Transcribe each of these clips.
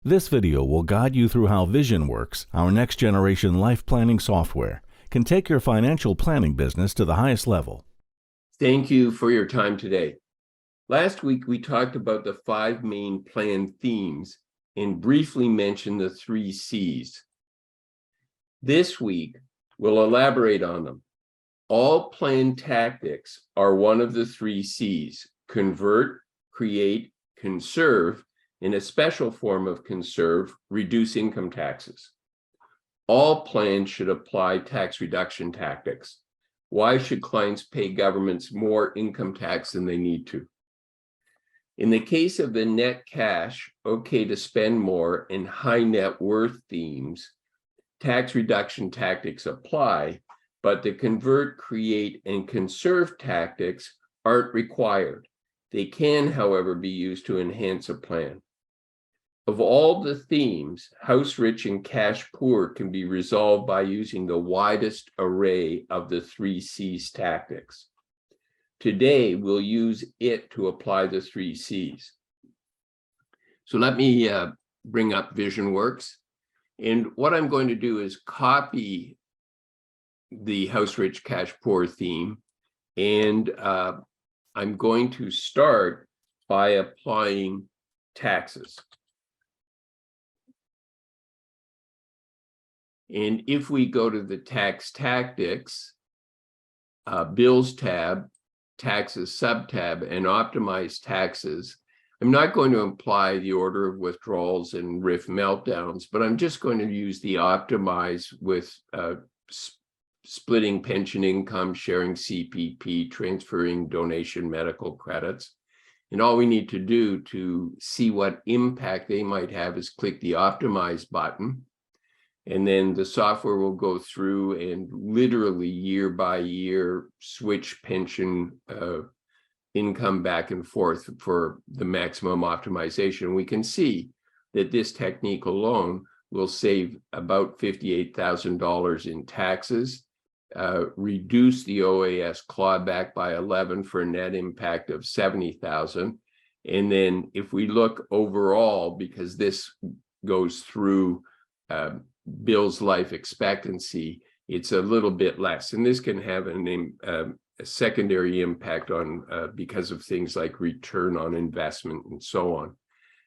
This video will guide you through how VisionWorks, our next-generation life planning software, can take your financial planning business to the highest level. Thank you for your time today. Last week, we talked about the 5 main plan themes and briefly mentioned the 3 C's. This week, we'll elaborate on them. All plan tactics are one of the 3 C's: convert, create, conserve, in a special form of conserve, reduce income taxes. All plans should apply tax reduction tactics. Why should clients pay governments more income tax than they need to? In the case of the net cash, okay to spend more, and high net worth themes, tax reduction tactics apply, but the convert, create, and conserve tactics aren't required. They can, however, be used to enhance a plan. Of all the themes, house rich and cash poor can be resolved by using the widest array of the 3 C's tactics. Today, we'll use it to apply the 3 C's. So let me bring up VisionWorks. And what I'm going to do is copy the house rich, cash poor theme. And I'm going to start by applying taxes. And if we go to the tax tactics, bills tab, taxes subtab, and optimize taxes, I'm not going to apply the order of withdrawals and RIF meltdowns, but I'm just going to use the optimize with splitting pension income, sharing CPP, transferring donation medical credits. And all we need to do to see what impact they might have is click the optimize button. And then the software will go through and literally year by year switch pension income back and forth for the maximum optimization. We can see that this technique alone will save about $58,000 in taxes, reduce the OAS clawback by 11 for a net impact of $70,000. And then if we look overall, because this goes through Bill's life expectancy, it's a little bit less, and this can have a secondary impact on because of things like return on investment and so on.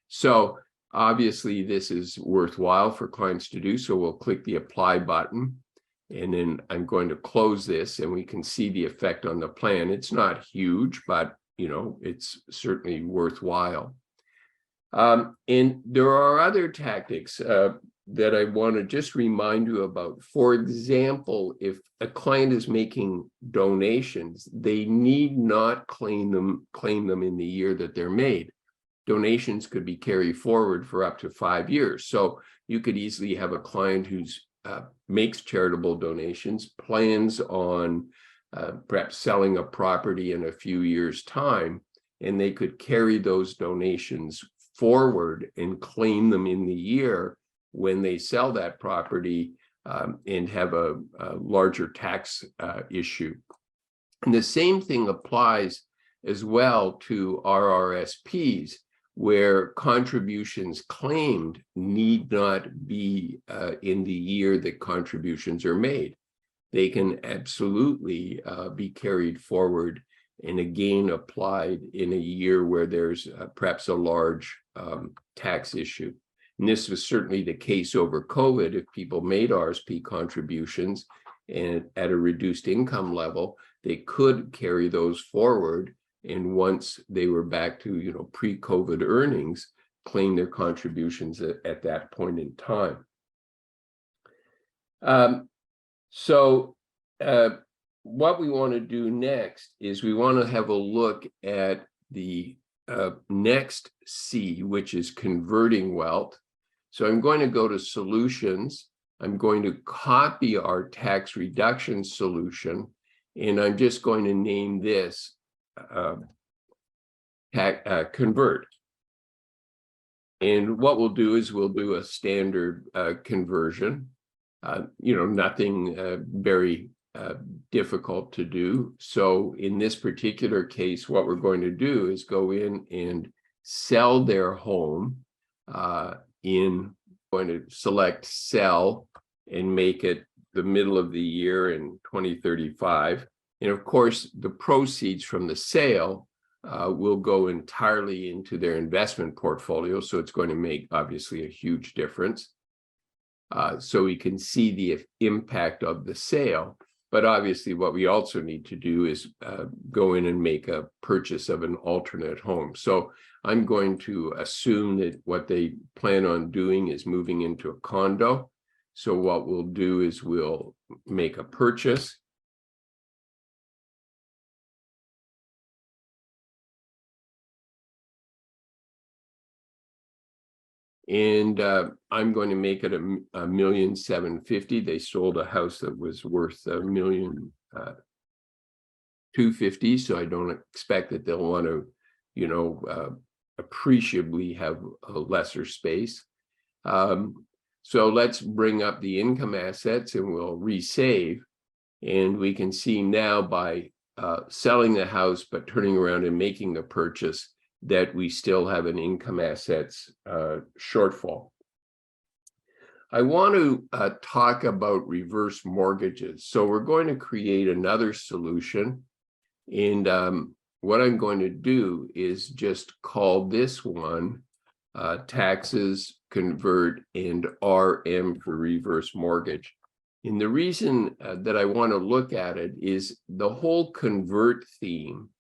So obviously this is worthwhile for clients to do, so we'll click the apply button, and then I'm going to close this, and we can see the effect on the plan. It's not huge, but it's certainly worthwhile. And there are other tactics that I want to just remind you about. For example, if a client is making donations, they need not claim them in the year that they're made. Donations could be carried forward for up to 5 years. So you could easily have a client who's makes charitable donations, plans on perhaps selling a property in a few years' time, and they could carry those donations forward and claim them in the year when they sell that property and have a larger tax issue. And the same thing applies as well to RRSPs, where contributions claimed need not be in the year that contributions are made. They can absolutely be carried forward and again applied in a year where there's perhaps a large tax issue. And this was certainly the case over COVID. If people made RSP contributions and at a reduced income level, they could carry those forward. And once they were back to pre-COVID earnings, claim their contributions at that point in time. What we want to do next is we want to have a look at the next C, which is converting wealth. So I'm going to go to solutions. I'm going to copy our tax reduction solution, and I'm just going to name this convert. And what we'll do is we'll do a standard conversion, nothing very difficult to do. So in this particular case, what we're going to do is go in and sell their home going to select sell and make it the middle of the year in 2035. And of course, the proceeds from the sale will go entirely into their investment portfolio. So it's going to make obviously a huge difference. So we can see the impact of the sale. But obviously what we also need to do is go in and make a purchase of an alternate home. So I'm going to assume that what they plan on doing is moving into a condo. So what we'll do is we'll make a purchase. And I'm going to make it $1,750,000. They sold a house that was worth $1,250,000. So I don't expect that they'll want to, appreciably have a lesser space. So let's bring up the income assets and we'll resave. And we can see now by selling the house, but turning around and making a purchase, that we still have an income assets shortfall. I want to talk about reverse mortgages. So we're going to create another solution. And what I'm going to do is just call this one taxes, convert, and RM for reverse mortgage. And the reason that I want to look at it is the whole convert theme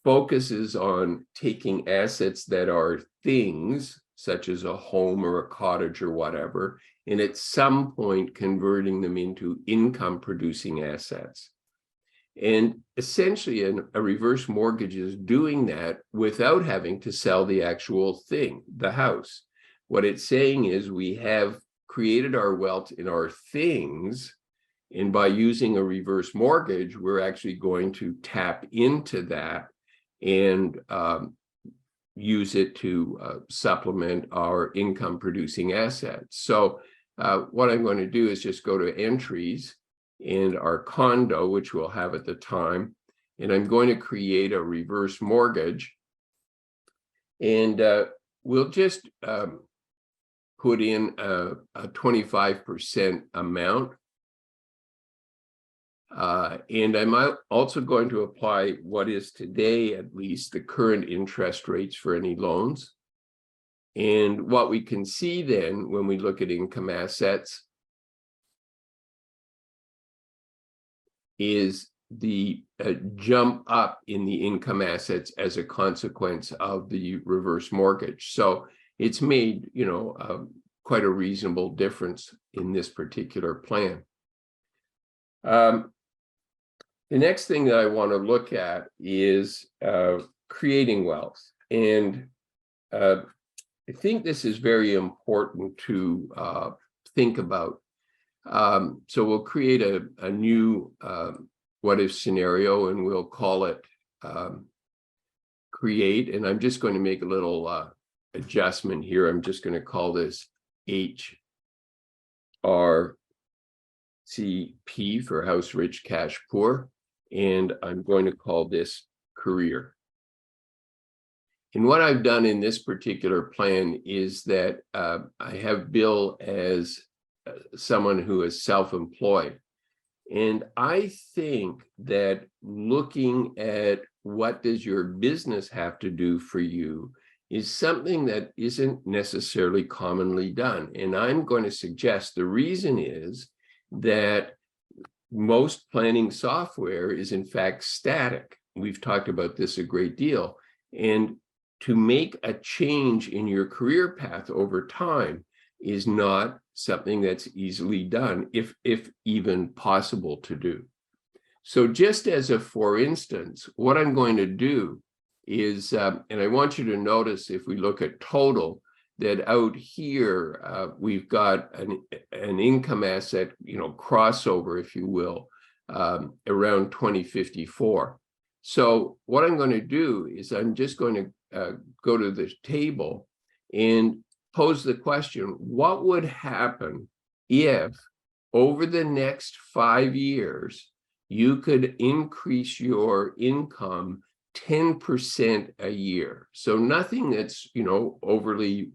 focuses on taking assets that are things, such as a home or a cottage or whatever, and at some point converting them into income producing assets. And essentially a reverse mortgage is doing that without having to sell the actual thing, the house. What it's saying is we have created our wealth in our things, and by using a reverse mortgage, we're actually going to tap into that and use it to supplement our income producing assets. So what I'm going to do is just go to entries and our condo, which we'll have at the time, and I'm going to create a reverse mortgage. And we'll just put in a 25% amount. And I'm also going to apply what is today, at least, the current interest rates for any loans. And what we can see then when we look at income assets is the jump up in the income assets as a consequence of the reverse mortgage. So it's made, quite a reasonable difference in this particular plan. The next thing that I want to look at is creating wealth. And I think this is very important to think about. So we'll create a new what if scenario, and we'll call it create. And I'm just going to make a little adjustment here. I'm just going to call this HRCP for house rich, cash poor. And I'm going to call this career. And what I've done in this particular plan is that I have Bill as someone who is self-employed. And I think that looking at what does your business have to do for you is something that isn't necessarily commonly done. And I'm going to suggest the reason is that most planning software is in fact static. We've talked about this a great deal. And to make a change in your career path over time is not something that's easily done, if even possible to do. So just as a for instance, what I'm going to do is, and I want you to notice if we look at total, that out here, we've got an income asset, crossover, if you will, around 2054. So what I'm going to do is I'm just going to go to the table and pose the question, what would happen if over the next 5 years, you could increase your income 10% a year? So nothing that's, overly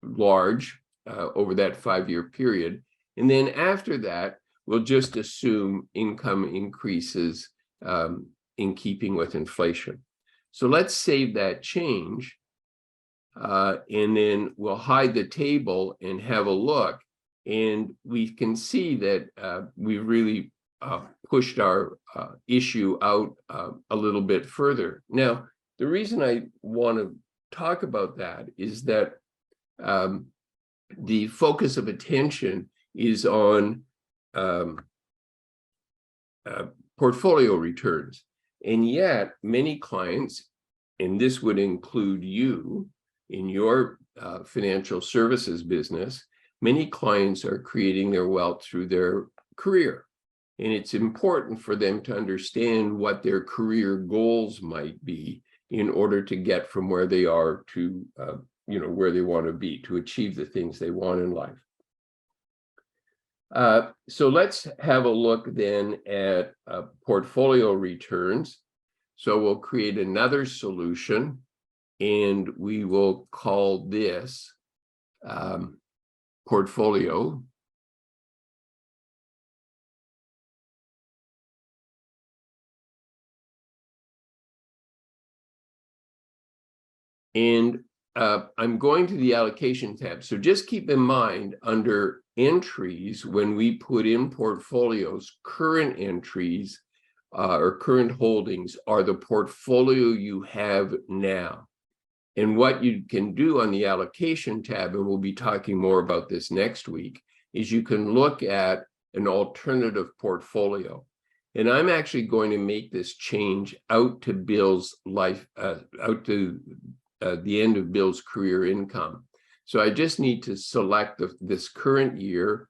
large over that 5-year period. And then after that, we'll just assume income increases in keeping with inflation. So let's save that change. And then we'll hide the table and have a look. And we can see that we've really pushed our issue out a little bit further. Now, the reason I want to talk about that is that the focus of attention is on portfolio returns. And yet many clients, and this would include you in your financial services business, many clients are creating their wealth through their career. And it's important for them to understand what their career goals might be in order to get from where they are to where they want to be, to achieve the things they want in life. So let's have a look then at portfolio returns. So we'll create another solution, and we will call this portfolio. And I'm going to the allocation tab. So just keep in mind, under entries, when we put in portfolios, current entries or current holdings are the portfolio you have now. And what you can do on the allocation tab, and we'll be talking more about this next week, is you can look at an alternative portfolio. And I'm actually going to make this change out to Bill's life, out to the end of Bill's career income. So I just need to select this current year,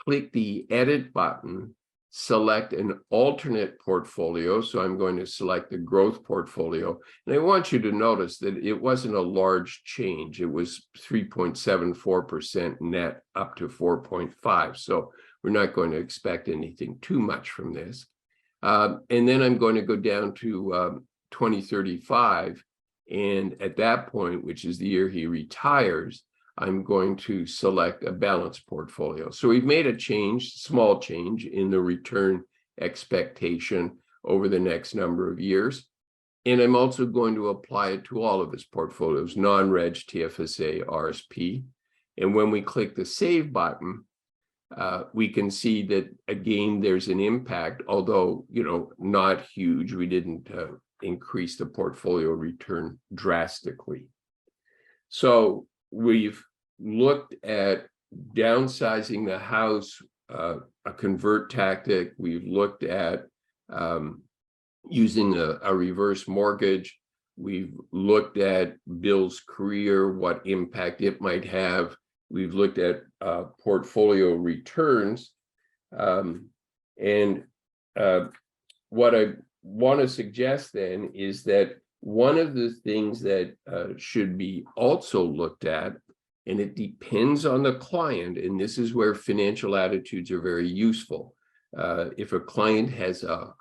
click the edit button, select an alternate portfolio. So I'm going to select the growth portfolio. And I want you to notice that it wasn't a large change. It was 3.74% net up to 4.5. So we're not going to expect anything too much from this. And then I'm going to go down to 2035. And at that point, which is the year he retires, I'm going to select a balanced portfolio. So we've made a change, small change in the return expectation over the next number of years. And I'm also going to apply it to all of his portfolios, non-reg, TFSA, RSP. And when we click the save button, we can see that, again, there's an impact, although, not huge. We didn't increase the portfolio return drastically. So we've looked at downsizing the house, a convert tactic. We've looked at using a reverse mortgage. We've looked at Bill's career, what impact it might have. We've looked at portfolio returns. And what I want to suggest then is that one of the things that should be also looked at, and it depends on the client, and this is where financial attitudes are very useful. If a client has a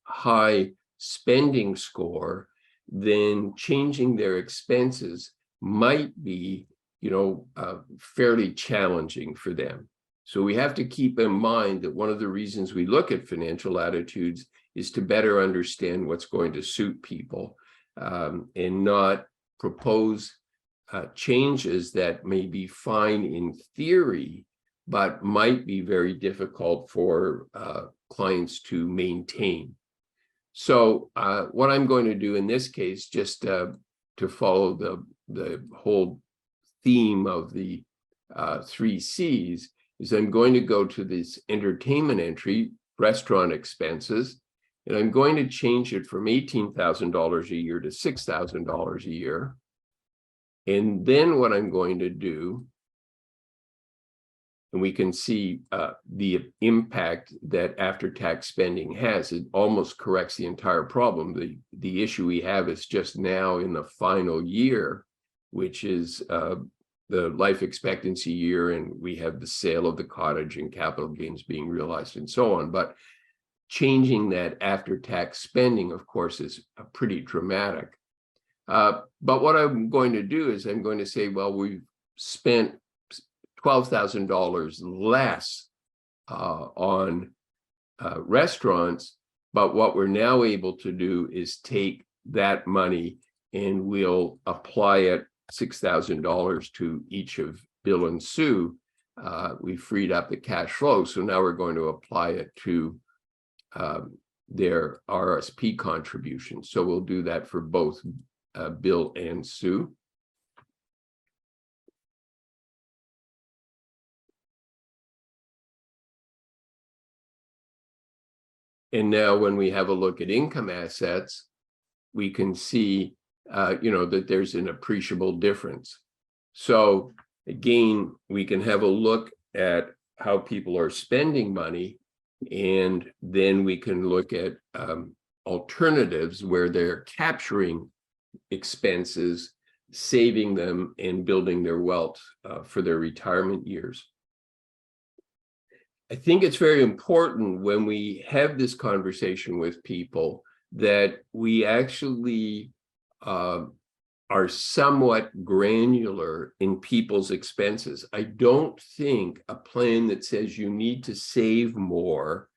high spending score, then changing their expenses might be, fairly challenging for them. So we have to keep in mind that one of the reasons we look at financial attitudes is to better understand what's going to suit people, and not propose changes that may be fine in theory, but might be very difficult for clients to maintain. So what I'm going to do in this case, just to follow the whole theme of the 3 C's, is I'm going to go to this entertainment entry, restaurant expenses, and I'm going to change it from $18,000 a year to $6,000 a year. And then what I'm going to do, and we can see the impact that after-tax spending has, it almost corrects the entire problem. The issue we have is just now in the final year, which is the life expectancy year, and we have the sale of the cottage and capital gains being realized and so on. But changing that after-tax spending, of course, is pretty dramatic. But what I'm going to do is I'm going to say, well, we've spent $12,000 less on restaurants, but what we're now able to do is take that money and we'll apply it $6,000 to each of Bill and Sue. We freed up the cash flow, so now we're going to apply it to their RSP contribution. So we'll do that for both Bill and Sue. And now when we have a look at income assets, we can see, that there's an appreciable difference. So again, we can have a look at how people are spending money, and then we can look at alternatives where they're capturing expenses, saving them, and building their wealth for their retirement years. I think it's very important when we have this conversation with people that we actually are somewhat granular in people's expenses. I don't think a plan that says you need to save more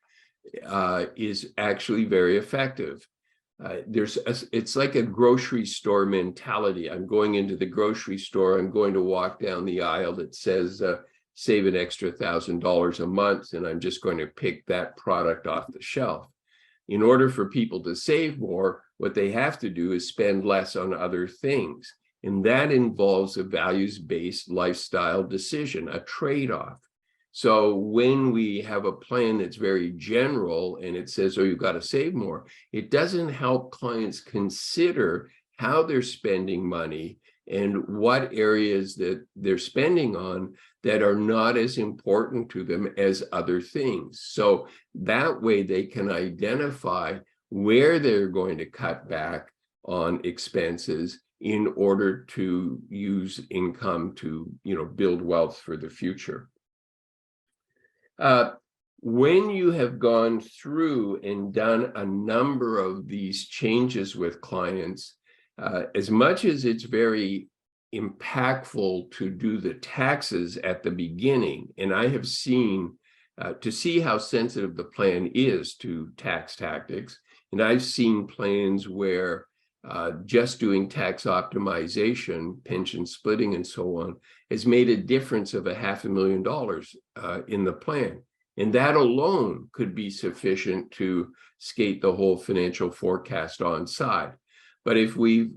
is actually very effective. It's like a grocery store mentality. I'm going into the grocery store, I'm going to walk down the aisle that says save an extra $1,000 a month, and I'm just going to pick that product off the shelf. In order for people to save more, what they have to do is spend less on other things. And that involves a values-based lifestyle decision, a trade-off. So when we have a plan that's very general and it says, oh, you've got to save more, it doesn't help clients consider how they're spending money and what areas that they're spending on that are not as important to them as other things. So that way they can identify where they're going to cut back on expenses in order to use income to, build wealth for the future. When you have gone through and done a number of these changes with clients, as much as it's very impactful to do the taxes at the beginning, and I have seen to see how sensitive the plan is to tax tactics, and I've seen plans where just doing tax optimization, pension splitting, and so on, has made a difference of $500,000 in the plan. And that alone could be sufficient to skate the whole financial forecast on side. But if we've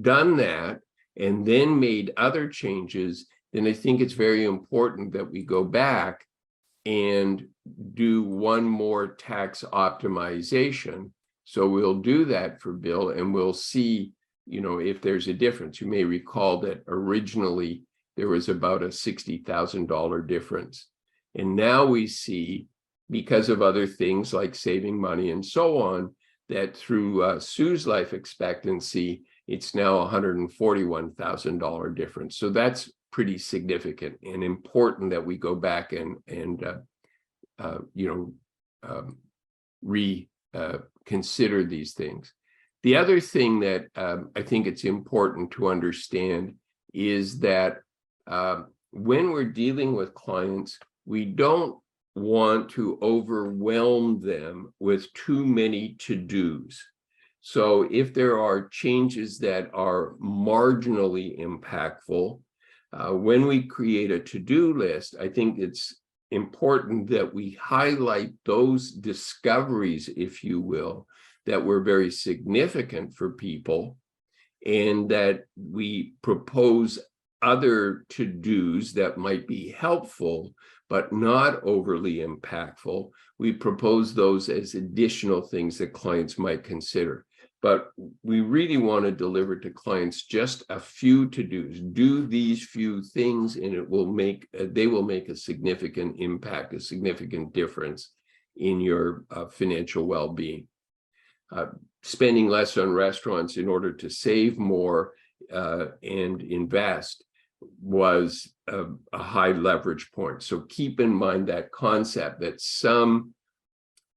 done that and then made other changes, then I think it's very important that we go back and do one more tax optimization. So we'll do that for Bill, and we'll see, if there's a difference. You may recall that originally there was about a $60,000 difference. And now we see, because of other things like saving money and so on, that through Sue's life expectancy, it's now $141,000 difference. So that's pretty significant and important that we go back and reconsider these things. The other thing that I think it's important to understand is that when we're dealing with clients, we don't want to overwhelm them with too many to-dos. So if there are changes that are marginally impactful, when we create a to-do list, I think it's important that we highlight those discoveries, if you will, that were very significant for people, and that we propose other to-dos that might be helpful, but not overly impactful. We propose those as additional things that clients might consider. But we really want to deliver to clients just a few to-dos. Do these few things, and they will make a significant impact, a significant difference in your financial well-being. Spending less on restaurants in order to save more and invest was a high leverage point. So keep in mind that concept that some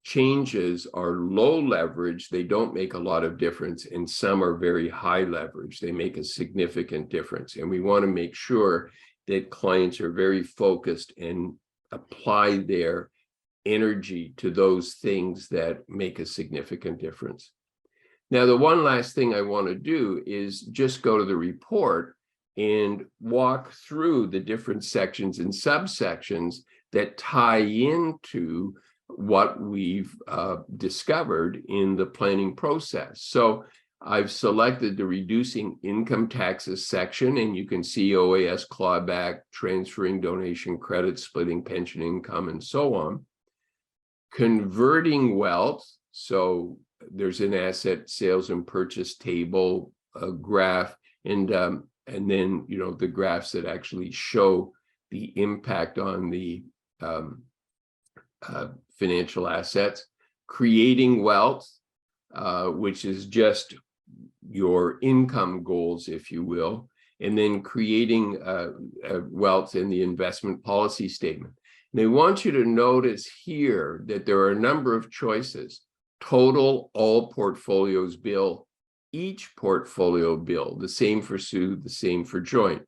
changes are low leverage, they don't make a lot of difference, and some are very high leverage, they make a significant difference. And we want to make sure that clients are very focused and apply their energy to those things that make a significant difference. Now, the one last thing I want to do is just go to the report and walk through the different sections and subsections that tie into what we've discovered in the planning process. So I've selected the reducing income taxes section, and you can see OAS clawback, transferring donation credits, splitting pension income, and so on. Converting wealth, so there's an asset sales and purchase table, a graph, and then the graphs that actually show the impact on the financial assets. Creating wealth, which is just your income goals, if you will, and then creating wealth in the investment policy statement. And I want you to notice here that there are a number of choices: total, all portfolios bill, each portfolio bill, the same for Sue, the same for joint.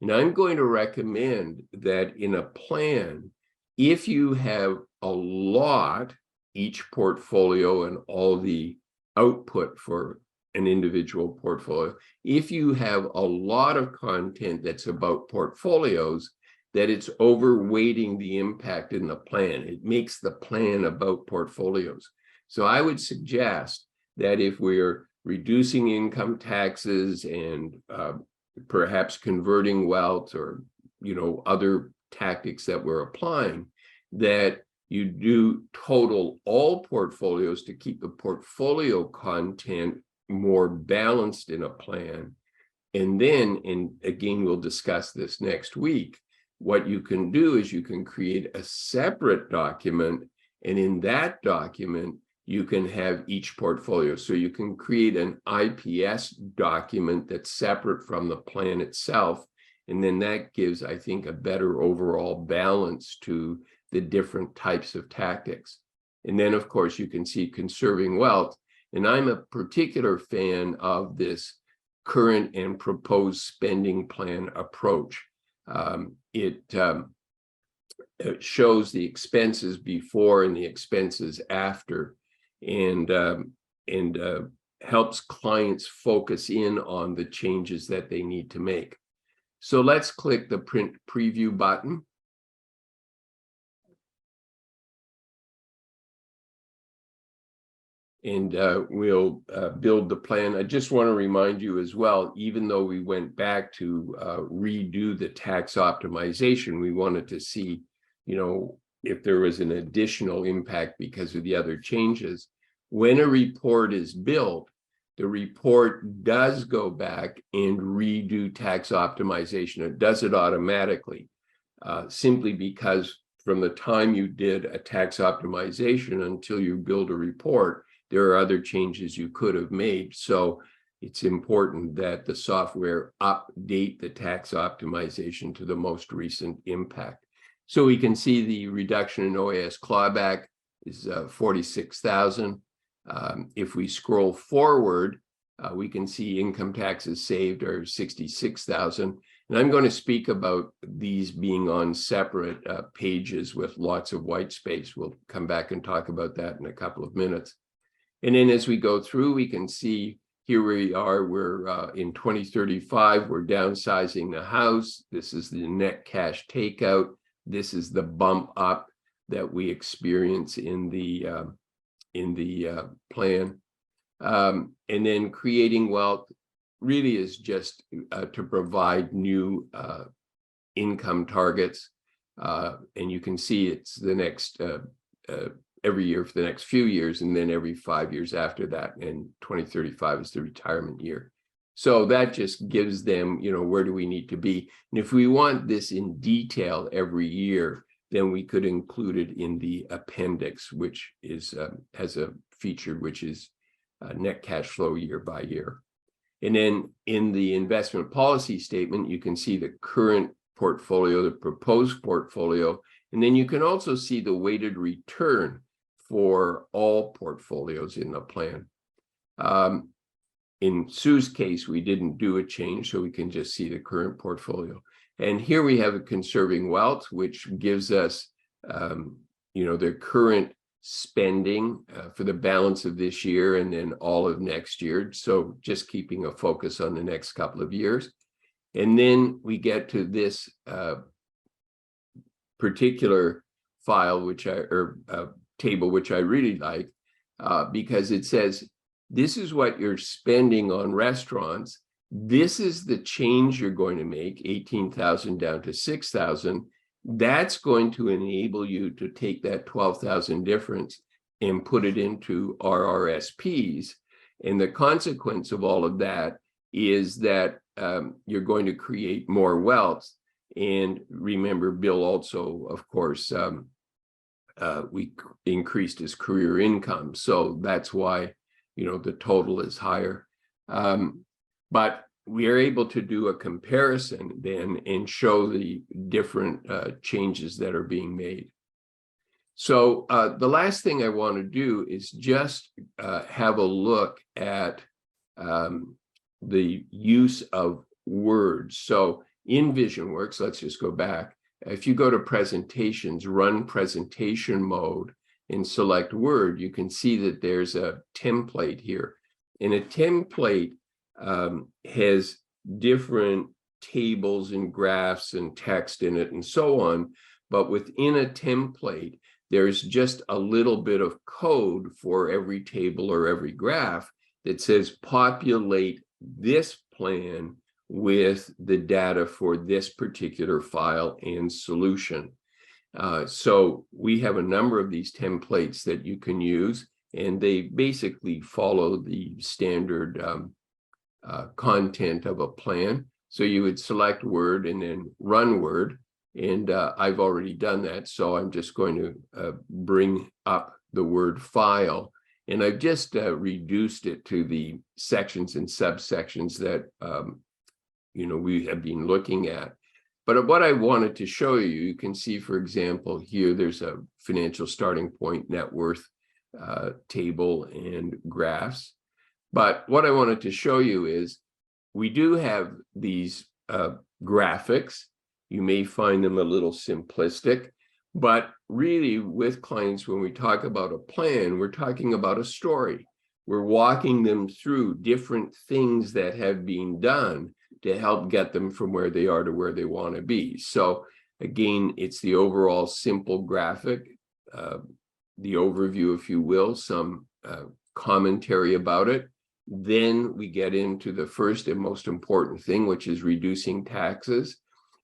And I'm going to recommend that in a plan, if you have a lot, each portfolio and all the output for an individual portfolio, if you have a lot of content that's about portfolios, that it's overweighting the impact in the plan. It makes the plan about portfolios. So I would suggest that if we're reducing income taxes and perhaps converting wealth or other tactics that we're applying, that you do total all portfolios to keep the portfolio content more balanced in a plan. And then, and again, we'll discuss this next week, what you can do is you can create a separate document, and in that document, you can have each portfolio. So you can create an IPS document that's separate from the plan itself. And then that gives, I think, a better overall balance to the different types of tactics. And then, of course, you can see conserving wealth. And I'm a particular fan of this current and proposed spending plan approach. It shows the expenses before and the expenses after, and helps clients focus in on the changes that they need to make. So let's click the print preview button. And we'll build the plan. I just want to remind you as well, even though we went back to redo the tax optimization, we wanted to see, if there was an additional impact because of the other changes. When a report is built, the report does go back and redo tax optimization. It does it automatically, simply because from the time you did a tax optimization until you build a report, there are other changes you could have made. So it's important that the software update the tax optimization to the most recent impact. So we can see the reduction in OAS clawback is 46,000. If we scroll forward, we can see income taxes saved are 66,000. And I'm going to speak about these being on separate pages with lots of white space. We'll come back and talk about that in a couple of minutes. And then as we go through, we can see here we are, we're in 2035, we're downsizing the house. This is the net cash takeout. This is the bump up that we experience in the plan. And then creating wealth really is just to provide new income targets. And you can see it's the next every year for the next few years, and then every 5 years after that, and 2035 is the retirement year. So that just gives them, where do we need to be? And if we want this in detail every year, then we could include it in the appendix, which is has a feature which is net cash flow year by year. And then in the investment policy statement, you can see the current portfolio, the proposed portfolio, and then you can also see the weighted return for all portfolios in the plan. In Sue's case, we didn't do a change, so we can just see the current portfolio. And here we have a conserving wealth, which gives us, their current spending for the balance of this year and then all of next year. So just keeping a focus on the next couple of years. And then we get to this particular file, table, which I really like, because it says, this is what you're spending on restaurants. This is the change you're going to make, 18,000 down to 6,000. That's going to enable you to take that 12,000 difference and put it into RRSPs. And the consequence of all of that is that you're going to create more wealth. And remember, Bill also, of course, we increased his career income. So that's why, the total is higher. But we are able to do a comparison then and show the different changes that are being made. So the last thing I want to do is just have a look at the use of words. So in VisionWorks, let's just go back. If you go to presentations, run presentation mode, and select Word, you can see that there's a template here. And a template has different tables and graphs and text in it and so on. But within a template, there's just a little bit of code for every table or every graph that says populate this plan with the data for this particular file and solution. So we have a number of these templates that you can use, and they basically follow the standard content of a plan. So you would select Word and then run Word, and I've already done that. So I'm just going to bring up the Word file, and I've just reduced it to the sections and subsections that we have been looking at. But what I wanted to show you, you can see, for example, here there's a financial starting point, net worth table and graphs. But what I wanted to show you is we do have these graphics. You may find them a little simplistic, but really with clients, when we talk about a plan, we're talking about a story. We're walking them through different things that have been done to help get them from where they are to where they want to be. So again, it's the overall simple graphic, the overview, if you will, some commentary about it. Then we get into the first and most important thing, which is reducing taxes.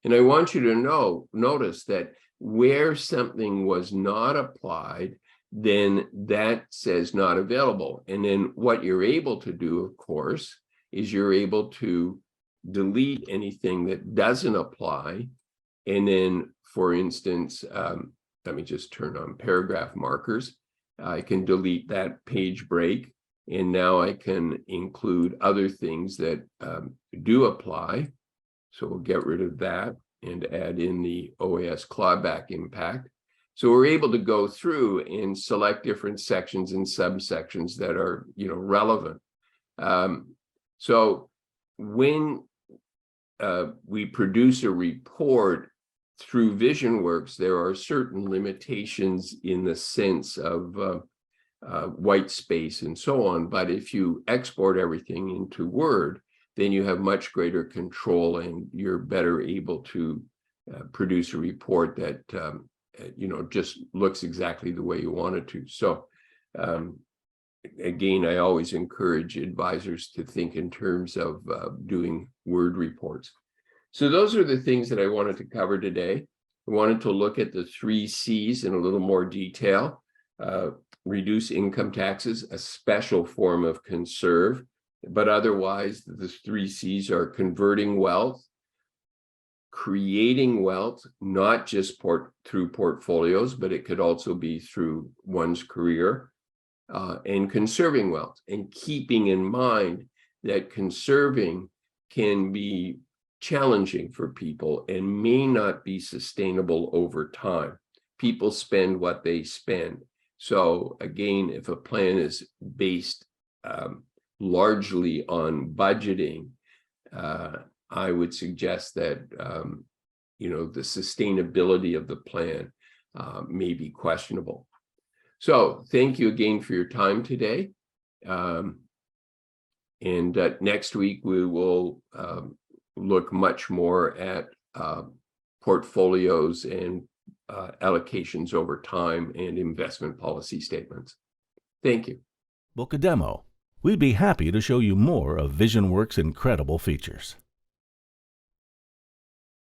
And I want you to notice that where something was not applied, then that says not available. And then what you're able to do, of course, is you're able to delete anything that doesn't apply. And then, for instance, let me just turn on paragraph markers. I can delete that page break, and now I can include other things that do apply. So we'll get rid of that and add in the OAS clawback impact. So we're able to go through and select different sections and subsections that are, relevant. So when we produce a report through VisionWorks, there are certain limitations in the sense of white space and so on. But if you export everything into Word, then you have much greater control, and you're better able to produce a report that just looks exactly the way you want it to. So again, I always encourage advisors to think in terms of doing Word reports. So those are the things that I wanted to cover today. I wanted to look at the 3 C's in a little more detail. Reduce income taxes, a special form of Conserve, but otherwise the 3 C's are converting wealth, creating wealth, not just through portfolios, but it could also be through one's career, and conserving wealth, and keeping in mind that conserving can be challenging for people and may not be sustainable over time. People spend what they spend. So again, if a plan is based largely on budgeting, I would suggest that the sustainability of the plan may be questionable. So thank you again for your time today. And next week we will look much more at portfolios and allocations over time and investment policy statements. Thank you. Book a demo. We'd be happy to show you more of VisionWorks' incredible features.